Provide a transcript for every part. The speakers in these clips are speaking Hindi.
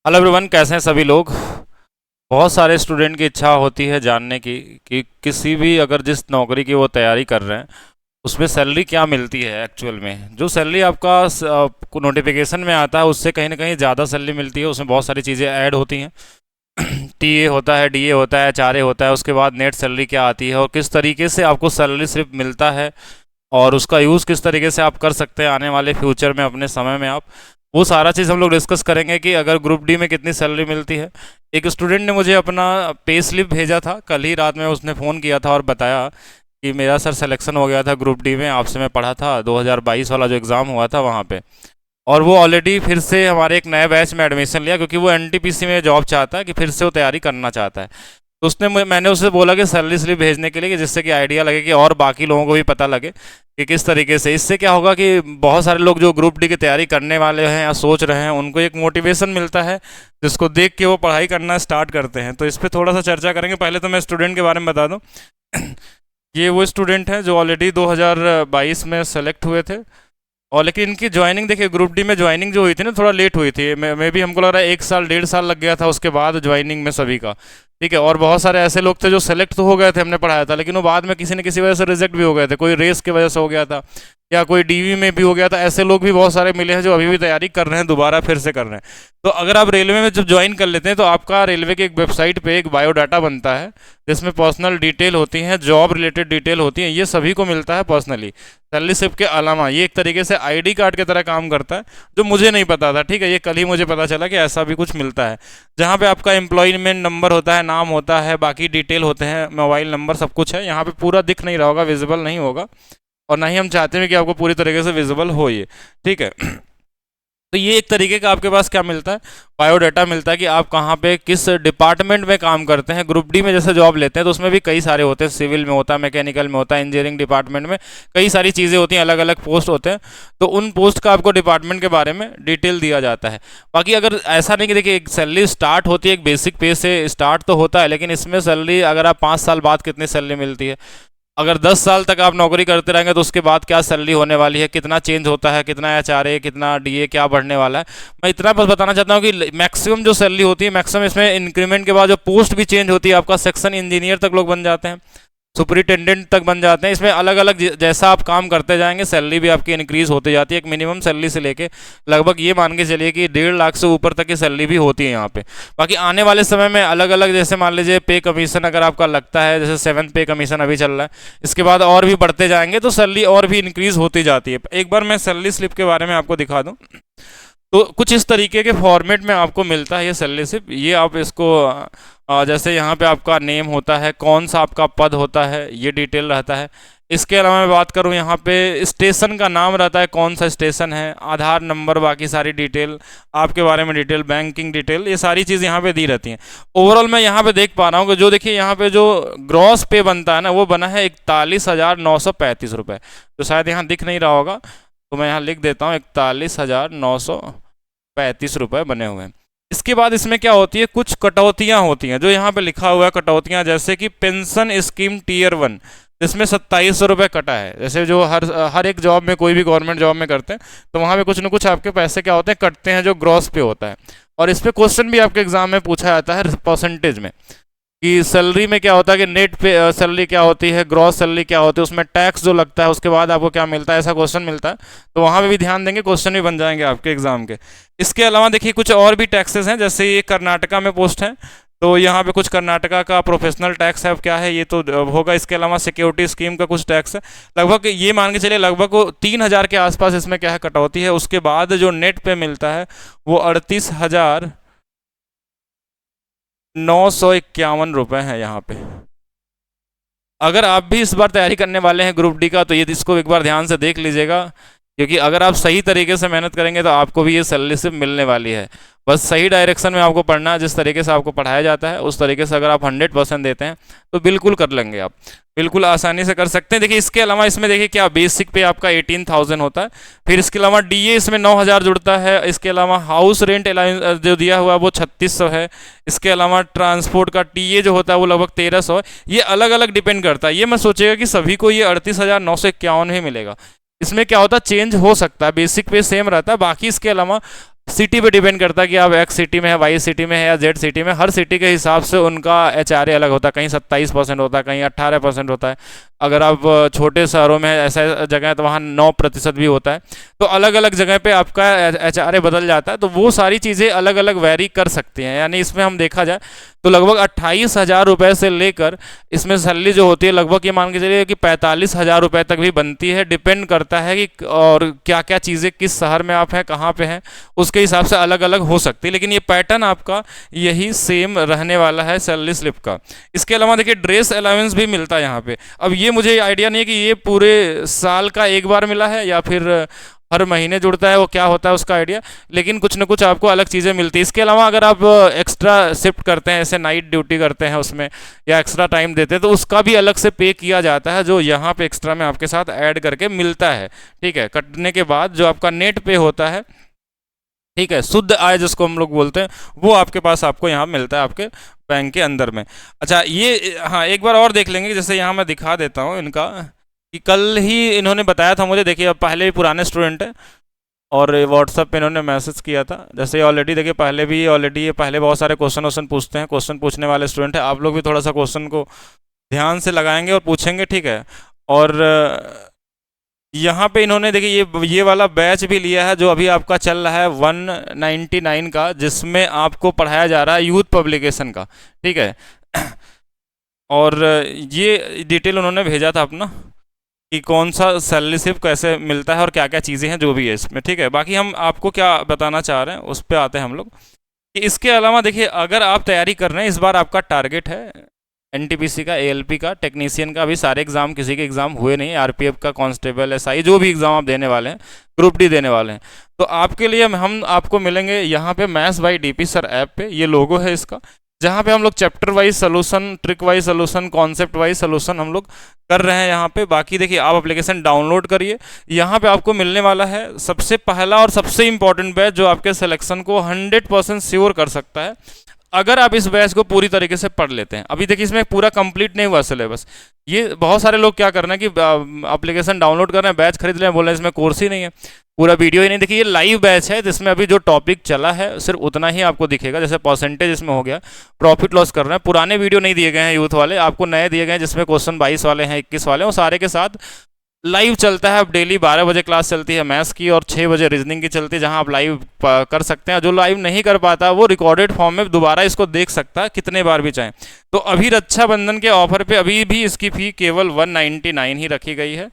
हेलो एवरीवन, कैसे हैं सभी लोग। बहुत सारे स्टूडेंट की इच्छा होती है जानने की कि किसी भी अगर जिस नौकरी की वो तैयारी कर रहे हैं उसमें सैलरी क्या मिलती है। एक्चुअल में जो सैलरी आपका नोटिफिकेशन में आता है उससे कहीं ना कहीं ज़्यादा सैलरी मिलती है। उसमें बहुत सारी चीज़ें ऐड होती हैं। टीए होता है, डीए होता है, एचआरए होता है, उसके बाद नेट सैलरी क्या आती है और किस तरीके से आपको सैलरी स्लिप मिलता है और उसका यूज़ किस तरीके से आप कर सकते हैं आने वाले फ्यूचर में अपने समय में। आप वो सारा चीज़ हम लोग डिस्कस करेंगे कि अगर ग्रुप डी में कितनी सैलरी मिलती है। एक स्टूडेंट ने मुझे अपना पे स्लिप भेजा था कल ही रात में, उसने फ़ोन किया था और बताया कि मेरा सर सिलेक्शन हो गया था ग्रुप डी में। आपसे मैं पढ़ा था 2022 वाला जो एग्ज़ाम हुआ था वहाँ पे, और वो ऑलरेडी फिर से हमारे एक नए बैच में एडमिशन लिया क्योंकि वो एनटीपीसी में जॉब चाहता है कि फिर से वो तैयारी करना चाहता है। तो मैंने उससे बोला कि सैलरी स्लिप भेजने के लिए कि जिससे कि आइडिया लगे कि और बाकी लोगों को भी पता लगे कि किस तरीके से। इससे क्या होगा कि बहुत सारे लोग जो ग्रुप डी की तैयारी करने वाले हैं या सोच रहे हैं उनको एक मोटिवेशन मिलता है जिसको देख के वो पढ़ाई करना स्टार्ट करते हैं। तो इस पर थोड़ा सा चर्चा करेंगे। पहले तो मैं स्टूडेंट के बारे में बता दूँ। ये वो स्टूडेंट हैं जो ऑलरेडी 2022 में सेलेक्ट हुए थे, और लेकिन इनकी ज्वाइनिंग देखिए, ग्रुप डी में ज्वाइनिंग जो हुई थी ना थोड़ा लेट हुई थी। मैं भी हमको लग रहा है 1 साल 1.5 साल लग गया था उसके बाद ज्वाइनिंग में सभी का। ठीक है, और बहुत सारे ऐसे लोग थे जो सेलेक्ट तो हो गए थे, हमने पढ़ाया था, लेकिन वो बाद में किसी न किसी वजह से रिजेक्ट भी हो गए थे। कोई रेस की वजह से हो गया था या कोई डीवी में भी हो गया था। ऐसे लोग भी बहुत सारे मिले हैं जो अभी भी तैयारी कर रहे हैं, दोबारा फिर से कर रहे हैं। तो अगर आप रेलवे में जब ज्वाइन कर लेते हैं तो आपका रेलवे की एक वेबसाइट पे एक बायोडाटा बनता है जिसमें पर्सनल डिटेल होती हैं, जॉब रिलेटेड डिटेल होती हैं। ये सभी को मिलता है पर्सनली। सैलरी स्लिप के अलावा ये एक तरीके से आईडी कार्ड की तरह काम करता है, जो मुझे नहीं पता था। ठीक है, ये कल ही मुझे पता चला कि ऐसा भी कुछ मिलता है, जहाँ पे आपका एम्प्लॉयमेंट नंबर होता है, नाम होता है, बाकी डिटेल होते हैं, मोबाइल नंबर, सब कुछ है। यहाँ पे पूरा दिख नहीं रहा होगा, विजिबल नहीं होगा, और ना ही हम चाहते हैं कि आपको पूरी तरीके से विजिबल हो ये। ठीक है। तो ये एक तरीके का आपके पास क्या मिलता है, बायोडाटा मिलता है कि आप कहाँ पे किस डिपार्टमेंट में काम करते हैं। ग्रुप डी में जैसे जॉब लेते हैं तो उसमें भी कई सारे होते हैं, सिविल में होता है, मैकेनिकल में होता है, इंजीनियरिंग डिपार्टमेंट में कई सारी चीज़ें होती हैं, अलग अलग पोस्ट होते हैं। तो उन पोस्ट का आपको डिपार्टमेंट के बारे में डिटेल दिया जाता है। बाकी अगर ऐसा नहीं कि देखिए एक सैलरी स्टार्ट होती है, एक बेसिक पे से स्टार्ट तो होता है, लेकिन इसमें सैलरी अगर आप 5 साल बाद कितनी सैलरी मिलती है, अगर 10 साल तक आप नौकरी करते रहेंगे तो उसके बाद क्या सैलरी होने वाली है, कितना चेंज होता है, कितना एचआरए, कितना डीए, क्या बढ़ने वाला है। मैं इतना बस बताना चाहता हूँ कि मैक्सिमम जो सैलरी होती है, मैक्सिमम इसमें इंक्रीमेंट के बाद जो पोस्ट भी चेंज होती है, आपका सेक्शन इंजीनियर तक लोग बन जाते हैं, सुपरिटेंडेंट तक बन जाते हैं। इसमें अलग अलग जैसा आप काम करते जाएंगे सैलरी भी आपकी इंक्रीज होती जाती है। एक मिनिमम सैलरी से लेके लगभग ये मान के चलिए कि 1.5 लाख से ऊपर तक की सैलरी भी होती है यहाँ पे। बाकी आने वाले समय में अलग अलग, जैसे मान लीजिए पे कमीशन अगर आपका लगता है, जैसे 7th पे कमीशन अभी चल रहा है, इसके बाद और भी बढ़ते जाएंगे तो सैलरी और भी इंक्रीज होती जाती है। एक बार मैं सैलरी स्लिप के बारे में आपको दिखा दूँ तो कुछ इस तरीके के फॉर्मेट में आपको मिलता है ये सैलरी स्लिप। ये आप इसको जैसे यहाँ पे आपका नेम होता है, कौन सा आपका पद होता है, ये डिटेल रहता है। इसके अलावा मैं बात करूँ, यहाँ पे स्टेशन का नाम रहता है, कौन सा स्टेशन है, आधार नंबर, बाकी सारी डिटेल आपके बारे में, डिटेल बैंकिंग डिटेल, ये सारी चीज़ यहाँ पे दी रहती हैं। ओवरऑल मैं यहाँ पे देख पा रहा हूँ कि जो देखिए यहाँ पे जो ग्रॉस पे बनता है ना, वो बना है 41,935 रुपये। तो शायद यहाँ दिख नहीं रहा होगा, तो मैं यहाँ लिख देता हूँ 41,935 रुपये बने हुए हैं। इसके बाद इसमें क्या होती है, कुछ कटौतियां होती हैं जो यहाँ पे लिखा हुआ है कटौतियां, जैसे कि पेंशन स्कीम टीयर 1, इसमें 2700 रुपये कटा है। जैसे जो हर एक जॉब में, कोई भी गवर्नमेंट जॉब में करते हैं तो वहाँ पे कुछ ना कुछ आपके पैसे क्या होते हैं, कटते हैं, जो ग्रॉस पे होता है। और इस पर क्वेश्चन भी आपके एग्जाम में पूछा जाता है परसेंटेज में, कि सैलरी में क्या होता है, कि नेट पे सैलरी क्या होती है, ग्रॉस सैलरी क्या होती है, उसमें टैक्स जो लगता है उसके बाद आपको क्या मिलता है, ऐसा क्वेश्चन मिलता है। तो वहाँ पे भी ध्यान देंगे, क्वेश्चन भी बन जाएंगे आपके एग्जाम के। इसके अलावा देखिए कुछ और भी टैक्सेस हैं, जैसे ये कर्नाटका में पोस्ट है तो यहाँ पे कुछ कर्नाटका का प्रोफेशनल टैक्स है, अब क्या है ये तो होगा। इसके अलावा सिक्योरिटी स्कीम का कुछ टैक्स है, लगभग ये मान के चलिए लगभग 3,000 के आसपास इसमें क्या है, कटौती है। उसके बाद जो नेट पे मिलता है वो 38,951 रुपये है यहाँ पे। अगर आप भी इस बार तैयारी करने वाले हैं ग्रुप डी का तो ये इसको एक बार ध्यान से देख लीजिएगा, क्योंकि अगर आप सही तरीके से मेहनत करेंगे तो आपको भी ये सैलरी स्लिप मिलने वाली है। बस सही डायरेक्शन में आपको पढ़ना है, जिस तरीके से आपको पढ़ाया जाता है उस तरीके से अगर आप 100% देते हैं तो बिल्कुल कर लेंगे, आप बिल्कुल आसानी से कर सकते हैं। देखिए इसके अलावा इसमें देखिए क्या बेसिक पे आपका 18,000 होता है, फिर इसके अलावा डीए इसमें 9,000 जुड़ता है। इसके अलावा हाउस रेंट जो दिया हुआ है वो 3600 है। इसके अलावा ट्रांसपोर्ट का टीए जो होता है वो लगभग 1300 है। ये अलग अलग डिपेंड करता है, ये मैं सोचेगा कि सभी को ये 38,951 ही मिलेगा। इसमें क्या होता है, चेंज हो सकता है, बेसिक पे सेम रहता है। बाकी इसके अलावा सिटी पे डिपेंड करता है कि आप एक्स सिटी में है, वाई सिटी में है या जेड सिटी में। हर सिटी के हिसाब से उनका एचआरए अलग होता है, कहीं 27% होता है, कहीं 18% होता है। अगर आप छोटे शहरों में ऐसा जगह है तो वहाँ 9% भी होता है। तो अलग अलग जगह पे आपका एचआरए बदल जाता है, तो वो सारी चीज़ें अलग अलग वेरी कर सकती हैं। यानी इसमें हम देखा जाए तो लगभग 28,000 रुपये से लेकर इसमें सैलरी जो होती है लगभग ये मान के चलिए कि 45,000 रुपये तक भी बनती है। डिपेंड करता है कि और क्या क्या चीज़ें किस शहर में आप हैं, कहाँ पे हैं, उसके हिसाब से अलग अलग हो सकती है। लेकिन ये पैटर्न आपका यही सेम रहने वाला है सैलरी स्लिप का। इसके अलावा देखिए ड्रेस अलाउंस भी मिलता है यहाँ पे। अब ये मुझे आइडिया नहीं है कि ये पूरे साल का एक बार मिला है या फिर हर महीने जुड़ता है, वो क्या होता है उसका आइडिया, लेकिन कुछ ना कुछ आपको अलग चीज़ें मिलती है। इसके अलावा अगर आप एक्स्ट्रा शिफ्ट करते हैं, ऐसे नाइट ड्यूटी करते हैं उसमें, या एक्स्ट्रा टाइम देते हैं, तो उसका भी अलग से पे किया जाता है, जो यहाँ पे एक्स्ट्रा में आपके साथ ऐड करके मिलता है। ठीक है, कटने के बाद जो आपका नेट पे होता है, ठीक है, शुद्ध आय जिसको हम लोग बोलते हैं, वो आपके पास आपको यहाँ मिलता है आपके बैंक के अंदर में। अच्छा ये हाँ एक बार और देख लेंगे, जैसे यहाँ मैं दिखा देता हूँ इनका कि कल ही इन्होंने बताया था मुझे। देखिए अब पहले भी पुराने स्टूडेंट हैं और व्हाट्सअप पे इन्होंने मैसेज किया था। जैसे ऑलरेडी देखिए पहले भी ऑलरेडी ये पहले बहुत सारे क्वेश्चन पूछते हैं, क्वेश्चन पूछने वाले स्टूडेंट हैं। आप लोग भी थोड़ा सा क्वेश्चन को ध्यान से लगाएंगे और पूछेंगे, ठीक है। और यहाँ पे इन्होंने देखिए ये वाला बैच भी लिया है जो अभी आपका चल रहा है 199 का, जिसमें आपको पढ़ाया जा रहा है यूथ पब्लिकेशन का, ठीक है। और ये डिटेल उन्होंने भेजा था अपना कि कौन सा सैलरी स्लिप कैसे मिलता है और क्या क्या चीज़ें हैं जो भी है इसमें, ठीक है। बाकी हम आपको क्या बताना चाह रहे हैं उस पर आते हैं हम लोग कि इसके अलावा देखिए अगर आप तैयारी कर रहे हैं, इस बार आपका टारगेट है एनटीपीसी का, एएलपी का, टेक्नीशियन का। अभी सारे एग्जाम किसी के एग्जाम हुए नहीं, आरपीएफ का, कांस्टेबल, एसआई, जो भी एग्जाम आप देने वाले हैं, ग्रुप डी देने वाले हैं, तो आपके लिए हम आपको मिलेंगे यहाँ पे maths by DP sir app पे। ये लोगो है इसका, जहाँ पे हम लोग chapter wise solution, trick wise solution, concept wise solution हम लोग कर रहे हैं यहाँ पे। बाकी देखिए आप एप्लीकेशन डाउनलोड करिए, यहाँ पे आपको मिलने वाला है सबसे पहला और सबसे इंपॉर्टेंट बैच जो आपके सिलेक्शन को 100% श्योर कर सकता है, अगर आप इस बैच को पूरी तरीके से पढ़ लेते हैं। अभी देखिए इसमें पूरा कंप्लीट नहीं हुआ सिलेबस। ये बहुत सारे लोग क्या कर रहे हैं कि एप्लीकेशन डाउनलोड कर रहे हैं, बैच खरीद रहे हैं, बोल रहे हैं इसमें कोर्स ही नहीं है, पूरा वीडियो ही नहीं। देखिए ये लाइव बैच है जिसमें अभी जो टॉपिक चला है सिर्फ उतना ही आपको दिखेगा। जैसे परसेंटेज इसमें हो गया, प्रॉफिट लॉस कर रहे हैं, पुराने वीडियो नहीं दिए गए हैं यूथ वाले, आपको नए दिए गए हैं जिसमें क्वेश्चन 22 वाले हैं, 21 वाले हैं, वो सारे के साथ लाइव चलता है। अब डेली 12 बजे क्लास चलती है मैथ्स की और 6 बजे रीजनिंग की चलती है, जहां आप लाइव कर सकते हैं। जो लाइव नहीं कर पाता वो रिकॉर्डेड फॉर्म में दोबारा इसको देख सकता है कितने बार भी चाहें। तो अभी रक्षाबंधन के ऑफर पे अभी भी इसकी फ़ी केवल 199 ही रखी गई है,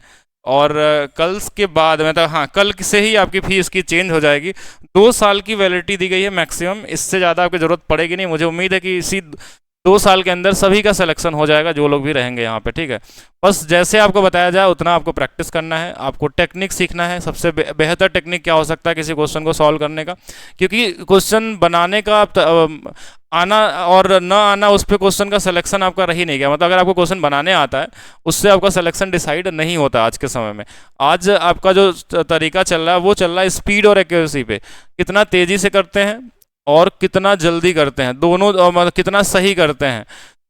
और कल के बाद मतलब हाँ कल से ही आपकी फ़ी इसकी चेंज हो जाएगी। 2 साल की वैलिडिटी दी गई है मैक्सिमम, इससे ज़्यादा आपकी ज़रूरत पड़ेगी नहीं। मुझे उम्मीद है कि इसी 2 साल के अंदर सभी का सिलेक्शन हो जाएगा जो लोग भी रहेंगे यहाँ पे, ठीक है। बस जैसे आपको बताया जाए उतना आपको प्रैक्टिस करना है, आपको टेक्निक सीखना है। सबसे बेहतर टेक्निक क्या हो सकता है किसी क्वेश्चन को सॉल्व करने का, क्योंकि क्वेश्चन बनाने का आना और न आना, उस पर क्वेश्चन का सिलेक्शन आपका रह ही नहीं गया। मतलब अगर आपको क्वेश्चन बनाने आता है उससे आपका सिलेक्शन डिसाइड नहीं होता आज के समय में। आज आपका जो तरीका चल रहा है वो चल रहा है स्पीड और एक्यूरेसी पे, कितना तेज़ी से करते हैं और कितना जल्दी करते हैं, दोनों मतलब कितना सही करते हैं,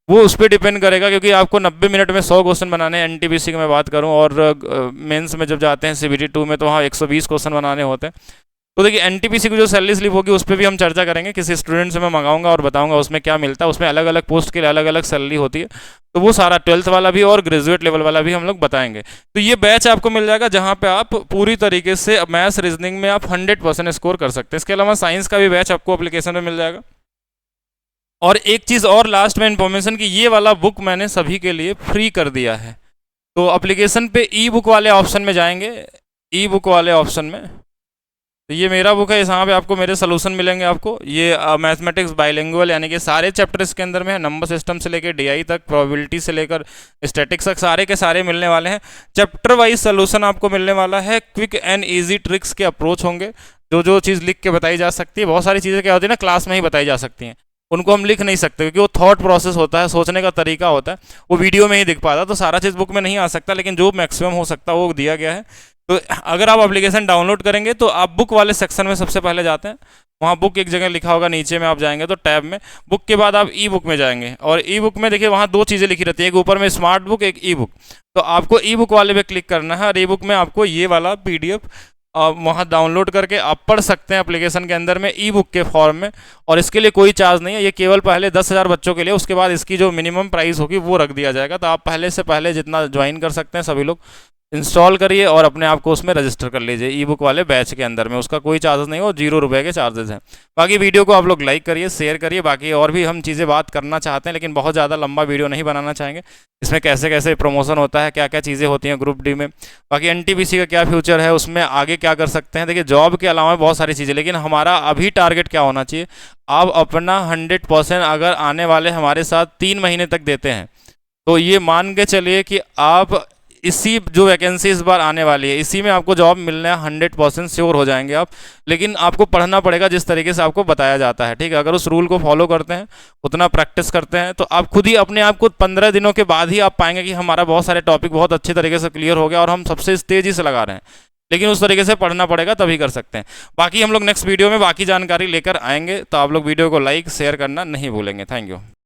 वो उस पर डिपेंड करेगा। क्योंकि आपको 90 मिनट में 100 क्वेश्चन बनाने हैं एनटीपीसी की मैं बात करूं, और मेंस में जब जाते हैं सीबीटी 2 में तो वहाँ 120 क्वेश्चन बनाने होते हैं। तो देखिए एनटीपीसी की जो सैलरी स्लिप होगी उस पर भी हम चर्चा करेंगे, किसी स्टूडेंट से मैं मंगाऊंगा और बताऊंगा उसमें क्या मिलता है। उसमें अलग अलग पोस्ट के लिए अलग अलग सैलरी होती है, तो वो सारा 12th वाला भी और ग्रेजुएट लेवल वाला भी हम लोग बताएंगे। तो ये बैच आपको मिल जाएगा जहाँ पे आप पूरी तरीके से मैथ्स रीजनिंग में आप 100% स्कोर कर सकते हैं। इसके अलावा साइंस का भी बैच आपको एप्लीकेशन में मिल जाएगा। और एक चीज़ और लास्ट में इन्फॉर्मेशन कि ये वाला बुक मैंने सभी के लिए फ्री कर दिया है। तो एप्लीकेशन पे ई बुक वाले ऑप्शन में जाएंगे, ई बुक वाले ऑप्शन में, तो ये मेरा बुक है, यहाँ पे आपको मेरे सोल्यूशन मिलेंगे। आपको ये मैथमेटिक्स बाइलिंगुअल यानी कि सारे चैप्टर इसके अंदर में है, नंबर सिस्टम से लेकर डीआई तक, प्रोबेबिलिटी से लेकर स्टैटिक्स तक, सारे के सारे मिलने वाले हैं। चैप्टर वाइज सोल्यूशन आपको मिलने वाला है, क्विक एंड ईजी ट्रिक्स के अप्रोच होंगे। जो जो चीज़ लिख के बताई जा सकती है, बहुत सारी चीज़ें क्या होती है ना क्लास में ही बताई जा सकती हैं, उनको हम लिख नहीं सकते क्योंकि वो थॉट प्रोसेस होता है, सोचने का तरीका होता है, वो वीडियो में ही दिख पाता। तो सारा चीज़ बुक में नहीं आ सकता, लेकिन जो मैक्सिमम हो सकता है वो दिया गया है। तो अगर आप एप्लीकेशन डाउनलोड करेंगे तो आप बुक वाले सेक्शन में सबसे पहले जाते हैं, वहाँ बुक एक जगह लिखा होगा, नीचे में आप जाएंगे तो टैब में बुक के बाद आप ई बुक में जाएंगे, और ई बुक में देखिए वहाँ 2 चीज़ें लिखी रहती है, एक ऊपर में स्मार्ट बुक, एक ई बुक। तो आपको ई बुक वाले पे क्लिक करना है, और ई बुक में आपको ये वाला PDF वहाँ डाउनलोड करके आप पढ़ सकते हैं एप्लीकेशन के अंदर में, ई बुक के फॉर्म में। और इसके लिए कोई चार्ज नहीं है, ये केवल पहले 10,000 बच्चों के लिए, उसके बाद इसकी जो मिनिमम प्राइस होगी वो रख दिया जाएगा। तो आप पहले से पहले जितना ज्वाइन कर सकते हैं सभी लोग इंस्टॉल करिए और अपने आप को उसमें रजिस्टर कर लीजिए ई बुक वाले बैच के अंदर में। उसका कोई चार्जेस नहीं हो, 0 रुपये के चार्जेस हैं। बाकी वीडियो को आप लोग लाइक करिए, शेयर करिए। बाकी और भी हम चीज़ें बात करना चाहते हैं, लेकिन बहुत ज़्यादा लंबा वीडियो नहीं बनाना चाहेंगे। इसमें कैसे कैसे प्रमोशन होता है, क्या क्या चीज़ें होती हैं ग्रुप डी में, बाकी एनटीपीसी का क्या फ्यूचर है, उसमें आगे क्या कर सकते हैं। देखिए जॉब के अलावा बहुत सारी चीज़ें, लेकिन हमारा अभी टारगेट क्या होना चाहिए, आप अपना 100% अगर आने वाले हमारे साथ 3 महीने तक देते हैं तो ये मान के चलिए कि आप इसी जो वैकेंसी इस बार आने वाली है इसी में आपको जॉब मिलना 100% श्योर हो जाएंगे आप। लेकिन आपको पढ़ना पड़ेगा जिस तरीके से आपको बताया जाता है, ठीक है। अगर उस रूल को फॉलो करते हैं, उतना प्रैक्टिस करते हैं, तो आप खुद ही अपने आप को 15 दिनों के बाद ही आप पाएंगे कि हमारा बहुत सारे टॉपिक बहुत अच्छे तरीके से क्लियर हो गया और हम सबसे तेज़ी से लगा रहे हैं। लेकिन उस तरीके से पढ़ना पड़ेगा तभी कर सकते हैं। बाकी हम लोग नेक्स्ट वीडियो में बाकी जानकारी लेकर आएंगे, तो आप लोग वीडियो को लाइक शेयर करना नहीं भूलेंगे। Thank you.